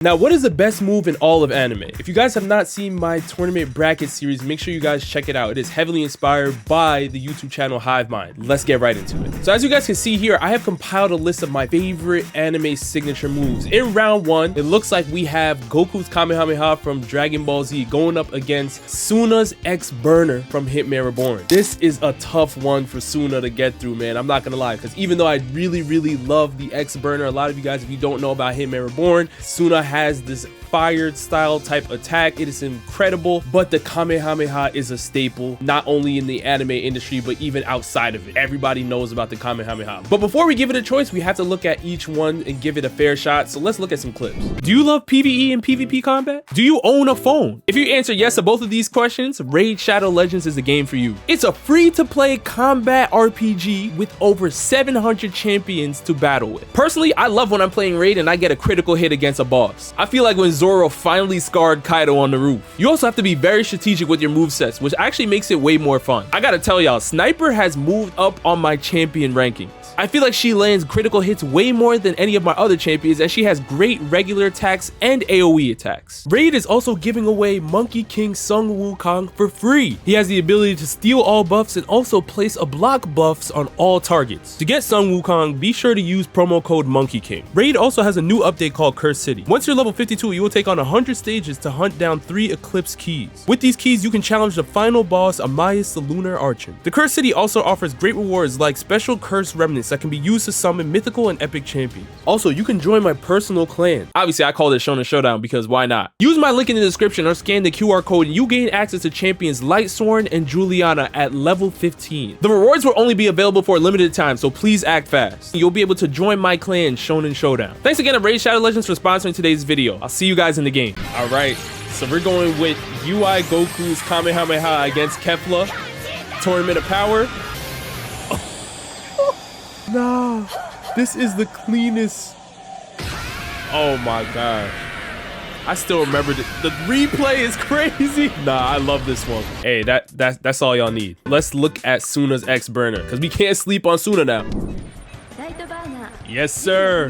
Now, what is the best move in all of anime? If you guys have not seen my tournament bracket series, make sure you guys check it out. It is heavily inspired by the YouTube channel Hive Mind. Let's get right into it. So as you guys can see here, I have compiled a list of my favorite anime signature moves. In round one, it looks like we have Goku's kamehameha from Dragon Ball Z going up against Tsuna's X-Burner from Hitman Reborn. This is a tough one for Tsuna to get through, man. I'm not gonna lie, because even though I really love the X-Burner, a lot of you guys, if you don't know about Hitman Reborn, Tsuna has this fired style type attack. It is incredible, but the kamehameha is a staple, not only in the anime industry, but even outside of it. Everybody knows about the kamehameha. But before we give it a choice, we have to look at each one and give it a fair shot. So let's look at some clips. Do you love PvE and PvP combat? Do you own a phone? If you answer yes to both of these questions, Raid Shadow Legends is the game for you. It's a free-to-play combat RPG with over 700 champions to battle with. Personally, I love when I'm playing Raid and I get a critical hit against a boss. I feel like when Zoro finally scarred Kaido on the roof. You also have to be very strategic with your movesets, which actually makes it way more fun. I gotta tell y'all, Sniper has moved up on my champion rankings. I feel like she lands critical hits way more than any of my other champions, as she has great regular attacks and AoE attacks. Raid is also giving away Monkey King Sun Wukong for free. He has the ability to steal all buffs and also place a block buffs on all targets. To get Sun Wukong, be sure to use promo code Monkey King. Raid also has a new update called Cursed City. Once you're level 52, you will take on 100 stages to hunt down 3 Eclipse keys. With these keys, you can challenge the final boss, Amias the Lunar Archon. The Cursed City also offers great rewards like special curse remnants that can be used to summon mythical and epic champions. Also, you can join my personal clan. Obviously, I called it Shonen Showdown because why not? Use my link in the description or scan the QR code and you gain access to champions Lightsworn and Juliana at level 15. The rewards will only be available for a limited time, so please act fast. You'll be able to join my clan, Shonen Showdown. Thanks again to Raid Shadow Legends for sponsoring today's video. I'll see you guys in the game. All right, so we're going with UI Goku's Kamehameha against Kefla. Tournament of Power. Nah, this is the cleanest. Oh my god. I still remember the replay is crazy. Nah, I love this one. Hey, that's all y'all need. Let's look at Tsuna's X-Burner, because we can't sleep on Tsuna now. Yes, sir.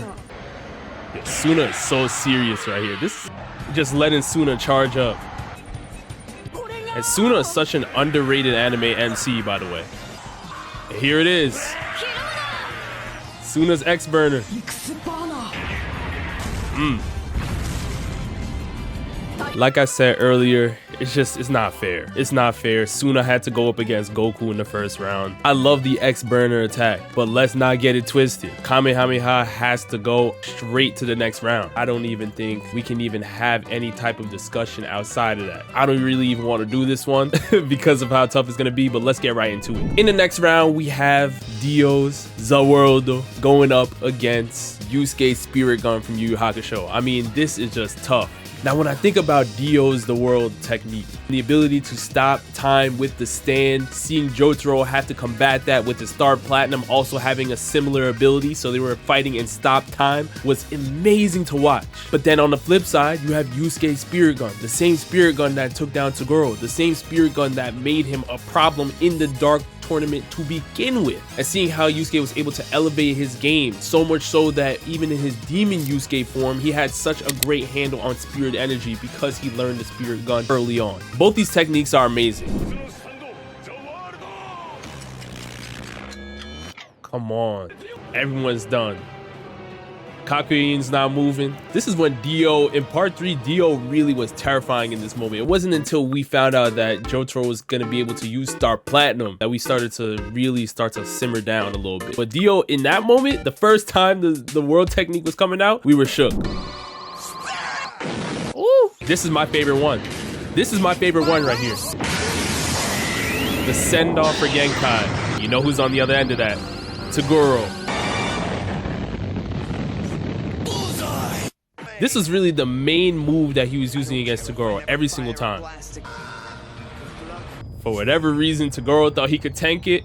Yeah, Tsuna is so serious right here. This is just letting Tsuna charge up. And Tsuna is such an underrated anime MC, by the way. And here it is. Tsuna's X-Burner. Like I said earlier, it's not fair. It's not fair. Tsuna had to go up against Goku in the first round. I love the X-Burner attack, but let's not get it twisted. Kamehameha has to go straight to the next round. I don't even think we can even have any type of discussion outside of that. I don't really even want to do this one because of how tough it's gonna be, but let's get right into it. In the next round, we have Dio's Zaworld going up against Yusuke's Spirit Gun from Yu Yu Hakusho. I mean, this is just tough. Now, when I think about Dio's The World technique, the ability to stop time with the stand, seeing Jotaro have to combat that with the Star Platinum also having a similar ability, so they were fighting in stop time, was amazing to watch. But then on the flip side, you have Yusuke's Spirit Gun, the same Spirit Gun that took down Toguro, the same Spirit Gun that made him a problem in the Dark Tournament to begin with, and seeing how Yusuke was able to elevate his game, so much so that even in his demon Yusuke form, he had such a great handle on spirit energy because he learned the Spirit Gun early on. Both these techniques are amazing. Come on, everyone's done. Kakuyin's not moving. This is when Dio, in part 3, Dio really was terrifying in this moment. It wasn't until we found out that Jotaro was going to be able to use Star Platinum that we started to really simmer down a little bit. But Dio, in that moment, the first time the world technique was coming out, we were shook. Ooh, this is my favorite one. This is my favorite one right here. The send-off for Genkai. You know who's on the other end of that? Toguro. This is really the main move that he was using against Toguro every single time. For whatever reason, Toguro thought he could tank it.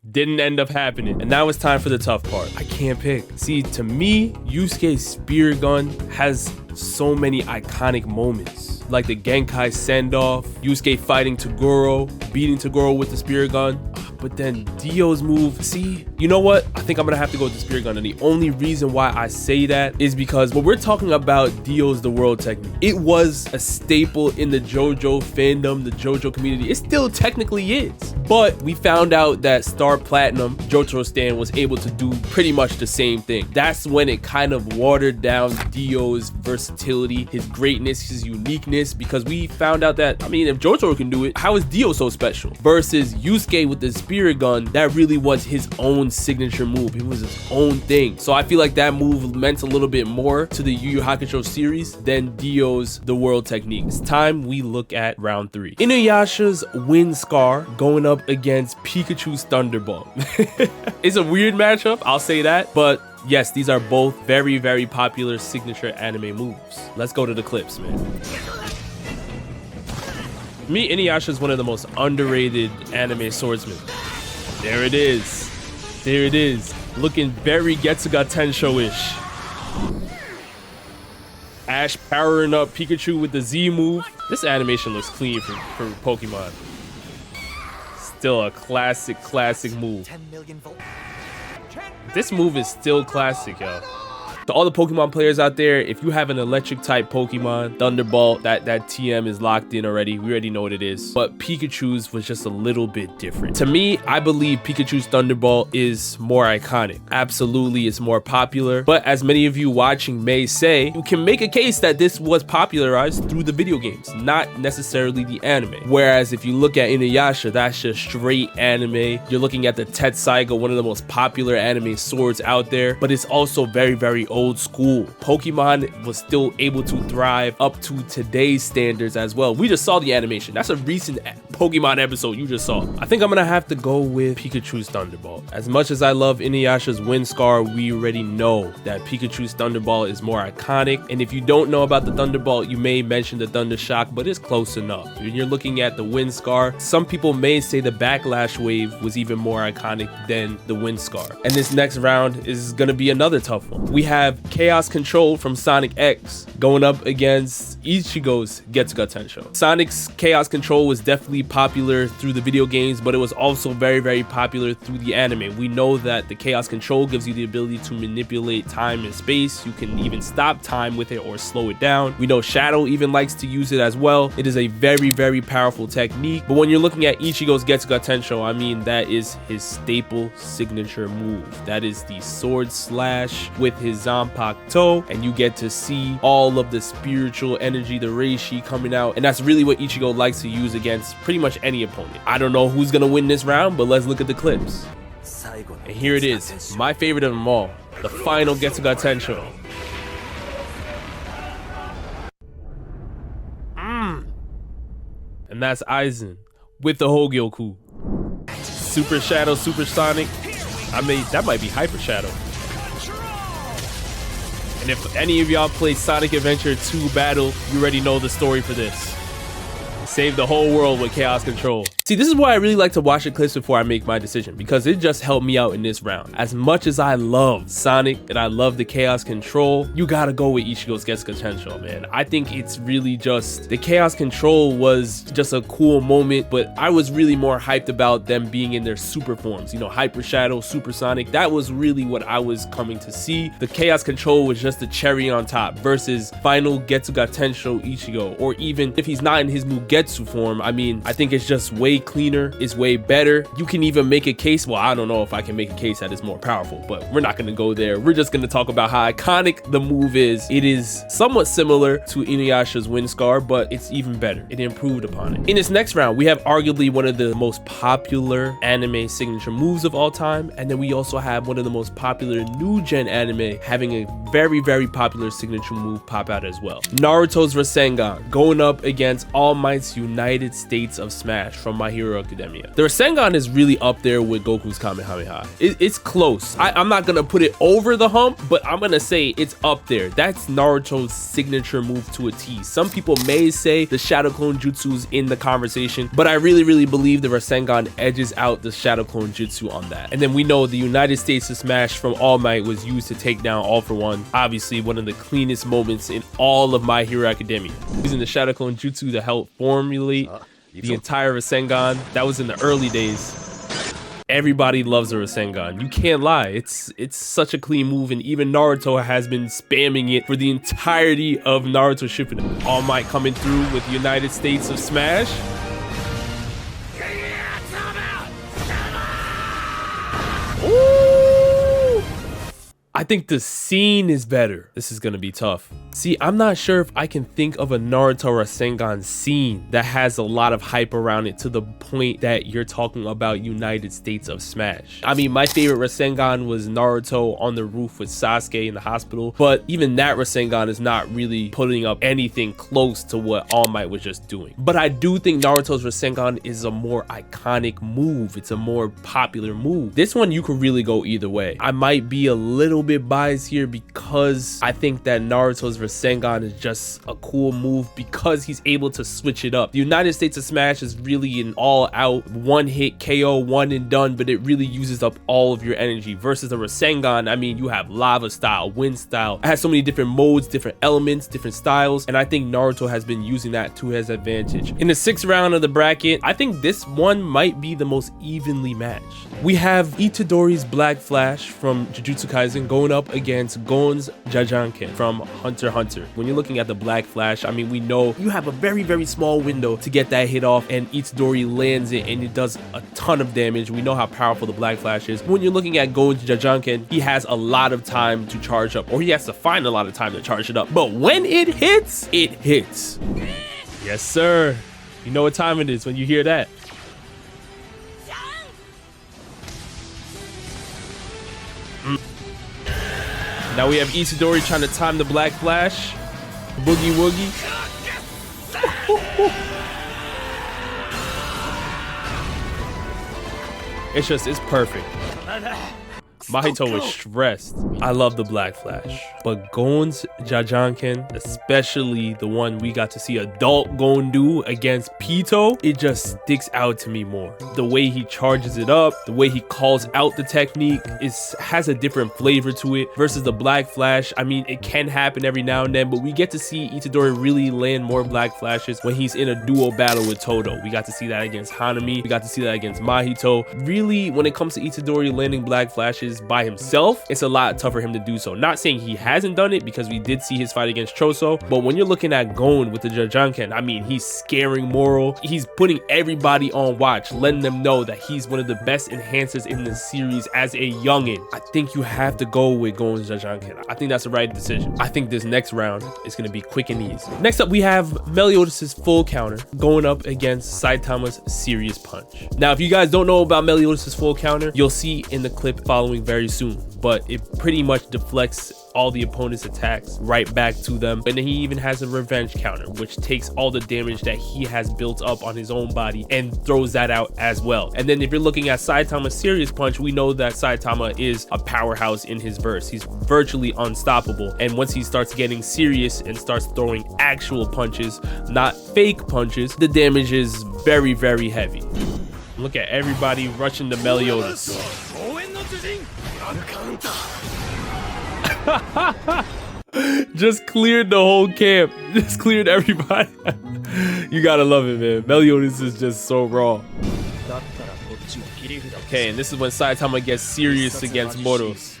Didn't end up happening. And now it's time for the tough part. I can't pick. See, to me, Yusuke's Spirit Gun has so many iconic moments. Like the Genkai send-off, Yusuke fighting Toguro, beating Toguro with the Spirit Gun. But then Dio's move, see, You know what? I think I'm gonna have to go with the Spirit Gun, and the only reason why I say that is because when we're talking about Dio's the world technique, it was a staple in the JoJo fandom, the JoJo community. It still technically is. But we found out that Star Platinum, Jotaro Stan, was able to do pretty much the same thing. That's when it kind of watered down Dio's versatility, his greatness, his uniqueness, because we found out that, I mean, if Jotaro can do it, how is Dio so special? Versus Yusuke with the Spirit Gun, that really was his own signature move. It was his own thing. So I feel like that move meant a little bit more to the Yu Yu Hakusho series than Dio's the world technique. It's time we look at round 3. Inuyasha's Wind Scar going up against Pikachu's Thunderbolt. It's a weird matchup, I'll say that, but yes, these are both very, very popular signature anime moves. Let's go to the clips, man. To me, Inuyasha is one of the most underrated anime swordsmen. There it is. There it is. Looking very Getsuga Tensho-ish. Ash powering up Pikachu with the Z move. This animation looks clean for Pokemon. Still a classic move. This move is still classic, yo. To all the Pokemon players out there, if you have an electric type Pokemon, Thunderbolt, that TM is locked in already. We already know what it is. But Pikachu's was just a little bit different. To me, I believe Pikachu's Thunderbolt is more iconic. Absolutely, it's more popular. But as many of you watching may say, you can make a case that this was popularized through the video games, not necessarily the anime. Whereas if you look at Inuyasha, that's just straight anime. You're looking at the Tetsaiga, one of the most popular anime swords out there. But it's also very, very old school. Pokemon was still able to thrive up to today's standards as well. We just saw the animation. That's a recent Pokemon episode you just saw. I think I'm gonna have to go with Pikachu's Thunderbolt. As much as I love Inuyasha's Wind Scar, we already know that Pikachu's Thunderbolt is more iconic. And if you don't know about the Thunderbolt, you may mention the Thunder Shock, but it's close enough. When you're looking at the Wind Scar, some people may say the Backlash Wave was even more iconic than the Wind Scar. And this next round is gonna be another tough one. We have Chaos Control from Sonic X going up against Ichigo's Getsuga Tensho. Sonic's Chaos Control was definitely popular through the video games, but it was also very, very popular through the anime. We know that the Chaos Control gives you the ability to manipulate time and space. You can even stop time with it or slow it down. We know Shadow even likes to use it as well. It is a very, very powerful technique. But when you're looking at Ichigo's Getsuga Tensho, I mean, that is his staple signature move. That is the sword slash with his Zanpakuto, and you get to see all of the spiritual energy, the reishi coming out, and that's really what Ichigo likes to use against pretty much any opponent. I don't know who's gonna win this round, but let's look at the clips. And here it is, my favorite of them all, the final Getsuga Tensho. And that's Aizen with the Hogyoku. Super Shadow, Super Sonic. I mean, that might be Hyper Shadow. And if any of y'all play Sonic Adventure 2 Battle, you already know the story for this. Save the whole world with Chaos Control. See, this is why I really like to watch the clips before I make my decision, because it just helped me out in this round. As much as I love Sonic and I love the Chaos Control, you gotta go with Ichigo's Getsuga Tensho, man. I think it's really just, the Chaos Control was just a cool moment, but I was really more hyped about them being in their super forms. You know, Hyper Shadow, Super Sonic, that was really what I was coming to see. The Chaos Control was just the cherry on top versus final Getsuga Tensho Ichigo, or even if he's not in his Mugetsu form, I mean, I think it's just way cleaner, it's way better. You can even make a case, well, I don't know if I can make a case that it's more powerful, but we're not gonna go there. We're just gonna talk about how iconic the move is. It is somewhat similar to Inuyasha's Wind Scar, but it's even better. It improved upon it. In this next round, we have arguably one of the most popular anime signature moves of all time, and then we also have one of the most popular new gen anime having a very, very popular signature move pop out as well. Naruto's Rasengan going up against All Might's United States of Smash from My Hero Academia. The Rasengan is really up there with Goku's Kamehameha. It's close. I'm not gonna put it over the hump, but I'm gonna say it's up there. That's Naruto's signature move to a T. Some people may say the Shadow Clone Jutsu is in the conversation, but I really, really believe the Rasengan edges out the Shadow Clone Jutsu on that. And then we know the United States of Smash from All Might was used to take down All For One. Obviously, one of the cleanest moments in all of My Hero Academia. Using the Shadow Clone Jutsu to help formulate the entire Rasengan. That was in the early days. Everybody loves a rasengan. You can't lie. It's such a clean move, and even Naruto has been spamming it for the entirety of Naruto Shippuden. All Might coming through with United States of Smash. I think the scene is better. This is gonna be tough. See, I'm not sure if I can think of a Naruto Rasengan scene that has a lot of hype around it to the point that you're talking about United States of Smash. I mean, my favorite Rasengan was Naruto on the roof with Sasuke in the hospital, but even that Rasengan is not really putting up anything close to what All Might was just doing. But I do think Naruto's Rasengan is a more iconic move. It's a more popular move. This one, you could really go either way. I might be a little bit biased here because I think that Naruto's Rasengan is just a cool move because he's able to switch it up. The United States of Smash is really an all-out one-hit KO, one and done, but it really uses up all of your energy versus the Rasengan. I mean, you have lava style, wind style. It has so many different modes, different elements, different styles, and I think Naruto has been using that to his advantage. In the 6th round of the bracket, I think this one might be the most evenly matched. We have Itadori's Black Flash from Jujutsu Kaisen going up against Gon's Jajanken from Hunter x Hunter. When you're looking at the Black Flash, I mean, we know you have a very, very small window to get that hit off, and Itadori lands it and it does a ton of damage. We know how powerful the Black Flash is. When you're looking at Gon's Jajanken, he has a lot of time to charge up, or he has to find a lot of time to charge it up. But when it hits, it hits. Yes, sir. You know what time it is when you hear that. Now we have Itadori trying to time the Black Flash. Boogie woogie. It's perfect. Mahito was stressed. I love the Black Flash, but Gon's Jajanken, especially the one we got to see adult Gon do against Pito, it just sticks out to me more. The way he charges it up, the way he calls out the technique has a different flavor to it versus the Black Flash. I mean, it can happen every now and then, but we get to see Itadori really land more Black Flashes when he's in a duo battle with Todo. We got to see that against Hanami. We got to see that against Mahito. Really, when it comes to Itadori landing Black Flashes by himself, it's a lot tougher for him to do so. Not saying he hasn't done it, because we did see his fight against Choso, but when you're looking at Gon with the Jajanken, I mean, he's scaring Moro. He's putting everybody on watch, letting them know that he's one of the best enhancers in the series as a youngin. I think you have to go with Gon's Jajanken. I think that's the right decision. I think this next round is going to be quick and easy. Next up, we have Meliodas' full counter going up against Saitama's serious punch. Now, if you guys don't know about Meliodas' full counter, you'll see in the clip following very soon, but it pretty much deflects all the opponent's attacks right back to them. And then he even has a revenge counter, which takes all the damage that he has built up on his own body and throws that out as well. And then if you're looking at Saitama's serious punch, we know that Saitama is a powerhouse in his verse. He's virtually unstoppable, and once he starts getting serious and starts throwing actual punches, not fake punches, the damage is very, very heavy. Look at everybody rushing to Meliodas. Just cleared the whole camp. Just cleared everybody. You gotta love it, man. Meliodas is just so raw. Okay, and this is when Saitama gets serious against Moros.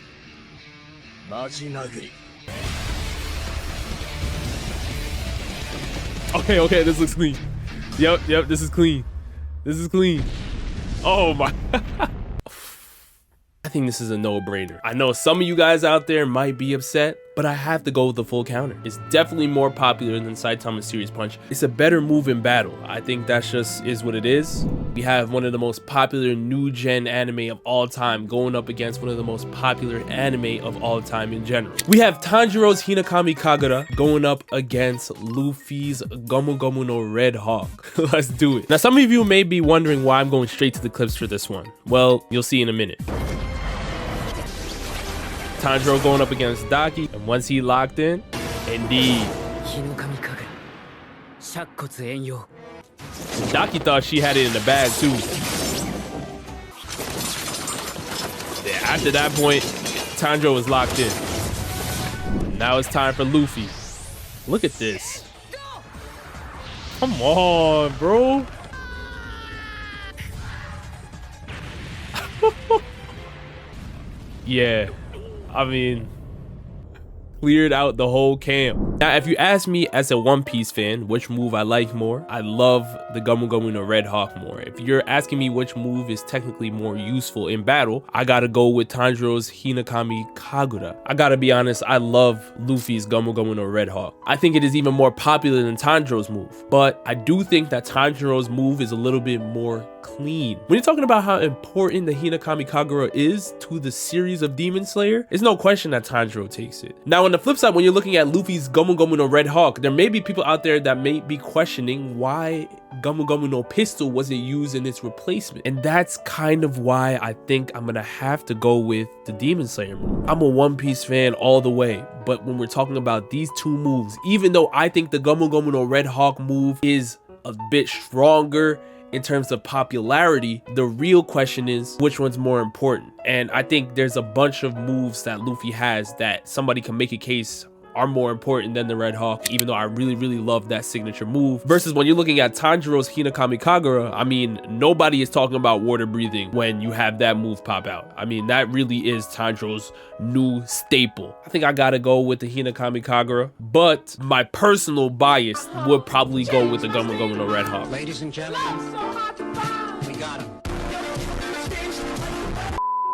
Okay, this looks clean. Yep, this is clean. This is clean. Oh my. I think this is a no-brainer. I know some of you guys out there might be upset, but I have to go with the full counter. It's definitely more popular than Saitama's serious punch. It's a better move in battle. I think that's just is what it is. We have one of the most popular new gen anime of all time going up against one of the most popular anime of all time in general. We have Tanjiro's Hinakami Kagura going up against Luffy's Gomu Gomu no Red Hawk. Let's do it. Now, some of you may be wondering why I'm going straight to the clips for this one. Well, you'll see in a minute. Tanjiro going up against Daki, and once he locked in, indeed. Daki thought she had it in the bag too. Yeah, after that point, Tanjiro was locked in. Now it's time for Luffy. Look at this. Come on, bro. Yeah, I mean, cleared out the whole camp. Now, if you ask me as a One Piece fan, which move I like more, I love the Gomu Gomu no Red Hawk more. If you're asking me which move is technically more useful in battle, I gotta go with Tanjiro's Hinakami Kagura. I gotta be honest, I love Luffy's Gomu Gomu no Red Hawk. I think it is even more popular than Tanjiro's move, but I do think that Tanjiro's move is a little bit more clean. When you're talking about how important the Hinakami Kagura is to the series of Demon Slayer, there's no question that Tanjiro takes it. Now, on the flip side, when you're looking at Luffy's Gomu Gomu no Red Hawk, there may be people out there that may be questioning why Gomu Gomu no Pistol wasn't used in its replacement. And that's kind of why I think I'm gonna have to go with the Demon Slayer move. I'm a One Piece fan all the way, but when we're talking about these two moves, even though I think the Gomu Gomu no Red Hawk move is a bit stronger in terms of popularity, the real question is which one's more important. And I think there's a bunch of moves that Luffy has that somebody can make a case are more important than the Red Hawk, even though I really love that signature move. Versus when you're looking at Tanjiro's Hinakami Kagura, I mean, nobody is talking about water breathing when you have that move pop out. I mean, that really is Tanjiro's new staple. I think I gotta go with the Hinakami Kagura, but my personal bias would probably go with the Gomu Gomu no Red Hawk. Ladies and gentlemen, we got him.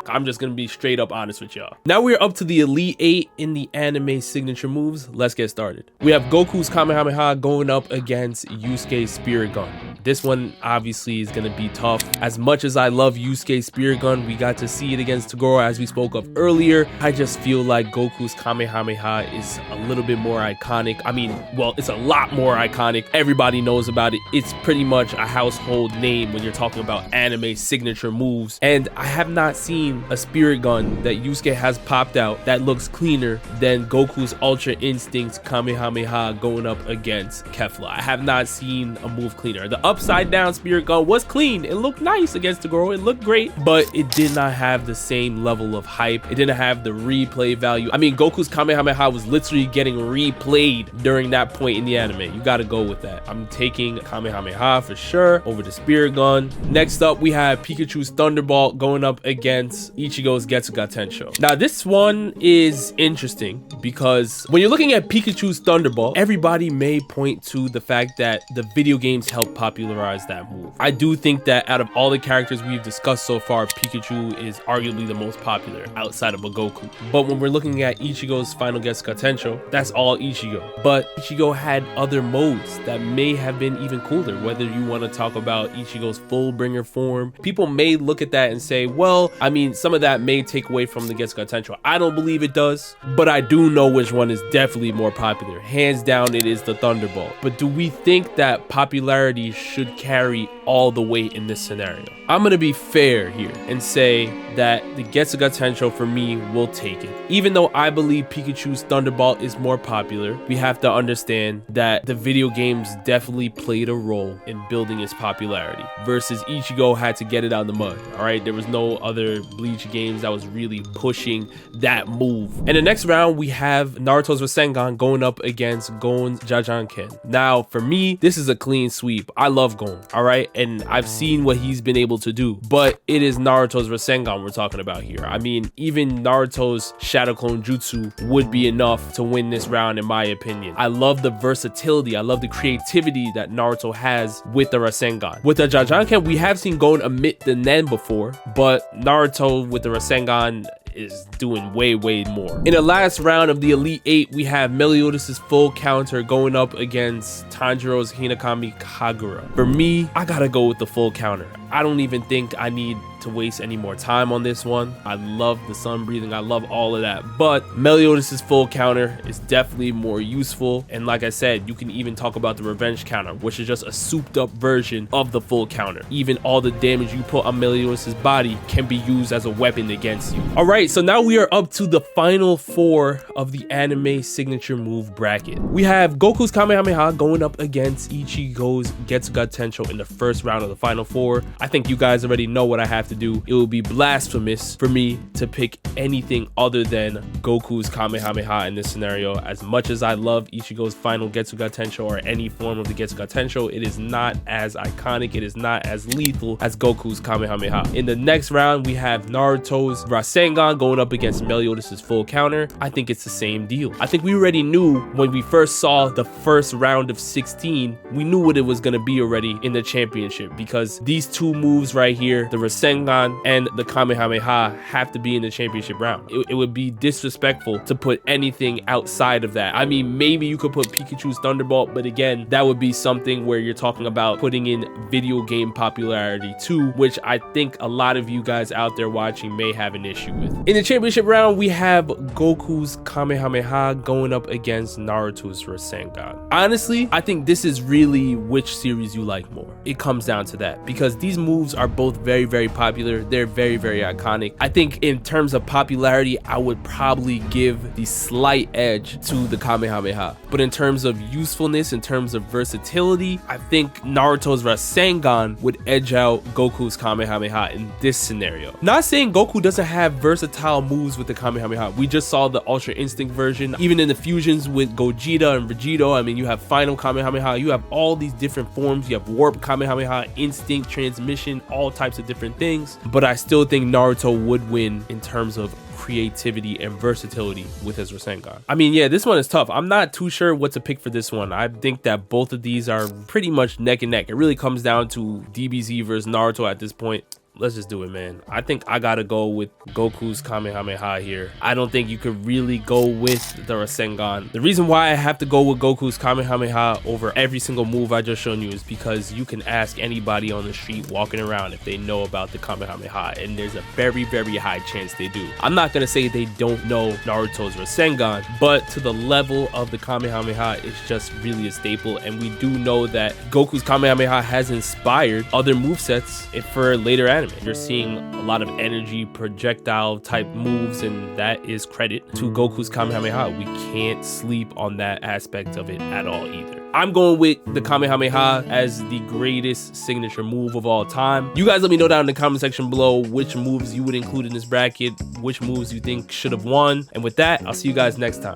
I'm just gonna be straight up honest with y'all. Now we're up to the Elite 8 in the anime signature moves. Let's get started. We have Goku's Kamehameha going up against Yusuke's Spirit Gun. This one obviously is gonna be tough. As much as I love Yusuke's Spirit Gun, we got to see it against Toguro as we spoke of earlier. I just feel like Goku's Kamehameha is a little bit more iconic. I mean, well, it's a lot more iconic. Everybody knows about it. It's pretty much a household name when you're talking about anime signature moves. And I have not seen a Spirit Gun that Yusuke has popped out that looks cleaner than Goku's Ultra Instinct Kamehameha going up against Kefla. I have not seen a move cleaner. The upside down Spirit Gun was clean. It looked nice against Toguro. It looked great, but it did not have the same level of hype. It didn't have the replay value. I mean, Goku's Kamehameha was literally getting replayed during that point in the anime. You got to go with that. I'm taking Kamehameha for sure over the Spirit Gun. Next up, we have Pikachu's Thunderbolt going up against Ichigo's Getsuga Tensho. Now, this one is interesting because when you're looking at Pikachu's Thunderbolt, everybody may point to the fact that the video games helped popularize that move. I do think that out of all the characters we've discussed so far, Pikachu is arguably the most popular outside of a Goku. But when we're looking at Ichigo's final Getsuga Tensho, that's all Ichigo. But Ichigo had other modes that may have been even cooler, whether you want to talk about Ichigo's Fullbringer form. People may look at that and say, well, I mean, some of that may take away from the Getsuga Tensho. I don't believe it does, but I do know which one is definitely more popular. Hands down, it is the Thunderbolt. But do we think that popularity should carry all the weight in this scenario? I'm gonna be fair here and say that the Getsuga Tensho for me will take it. Even though I believe Pikachu's Thunderbolt is more popular, we have to understand that the video games definitely played a role in building its popularity versus Ichigo had to get it out of the mud. All right, there was no other Bleach games that was really pushing that move. In the next round, we have Naruto's Rasengan going up against Gon's Jajanken. Now, for me, this is a clean sweep. I love Gon, all right? And I've seen what he's been able to do, but it is Naruto's Rasengan we're talking about here. I mean, even Naruto's Shadow Clone Jutsu would be enough to win this round, in my opinion. I love the versatility. I love the creativity that Naruto has with the Rasengan. With the Jajanken, we have seen Gon emit the Nen before, but Naruto with the Rasengan is doing way more. In the last round of the Elite 8, we have Meliodas' full counter going up against Tanjiro's Hinakami Kagura. For me, I gotta go with the full counter. I don't even think I need to waste any more time on this one. I love the sun breathing. I love all of that, but Meliodas' full counter is definitely more useful. And like I said, you can even talk about the revenge counter, which is just a souped up version of the full counter. Even all the damage you put on Meliodas' body can be used as a weapon against you. All right, so now we are up to the final 4 of the anime signature move bracket. We have Goku's Kamehameha going up against Ichigo's Getsuga Tensho in the first round of the final 4. I think you guys already know what I have to do. It would be blasphemous for me to pick anything other than Goku's kamehameha in this scenario. As much as I love Ichigo's final getsuga tensho or any form of the getsuga tensho, it is not as iconic, it is not as lethal as Goku's kamehameha. In the next round, we have Naruto's rasengan going up against Meliodas' full counter. I think it's the same deal. I think we already knew when we first saw the first round of 16, we knew what it was going to be already in the championship, because these two moves right here, the rasengan and the kamehameha, have to be in the championship round. It would be disrespectful to put anything outside of that. I mean, maybe you could put Pikachu's Thunderbolt, but again, that would be something where you're talking about putting in video game popularity too, which I think a lot of you guys out there watching may have an issue with. In the championship round, we have Goku's kamehameha going up against Naruto's rasengan. Honestly, I think this is really which series you like more. It comes down to that, because these moves are both very, very popular. They're very, very iconic. I think in terms of popularity, I would probably give the slight edge to the kamehameha. But in terms of usefulness, in terms of versatility, I think Naruto's rasengan would edge out Goku's kamehameha in this scenario. Not saying Goku doesn't have versatile moves with the kamehameha. We just saw the Ultra Instinct version. Even in the fusions with Gogeta and Vegito, I mean, you have Final Kamehameha, you have all these different forms. You have Warp Kamehameha, Instinct, Transmission, all types of different things. But I still think Naruto would win in terms of creativity and versatility with his rasengan. I mean, yeah, this one is tough. I'm not too sure what to pick for this one. I think that both of these are pretty much neck and neck. It really comes down to DBZ versus Naruto at this point. Let's just do it, man. I think I gotta go with Goku's kamehameha here. I don't think you could really go with the rasengan. The reason why I have to go with Goku's kamehameha over every single move I just shown you is because you can ask anybody on the street walking around if they know about the kamehameha, and there's a very, very high chance they do. I'm not gonna say they don't know Naruto's rasengan, but to the level of the kamehameha, it's just really a staple, and we do know that Goku's kamehameha has inspired other movesets for later anime. You're seeing a lot of energy projectile type moves, and that is credit to Goku's kamehameha. We can't sleep on that aspect of it at all either. I'm going with the kamehameha as the greatest signature move of all time. You guys let me know down in the comment section below which moves you would include in this bracket, which moves you think should have won. And with that, I'll see you guys next time.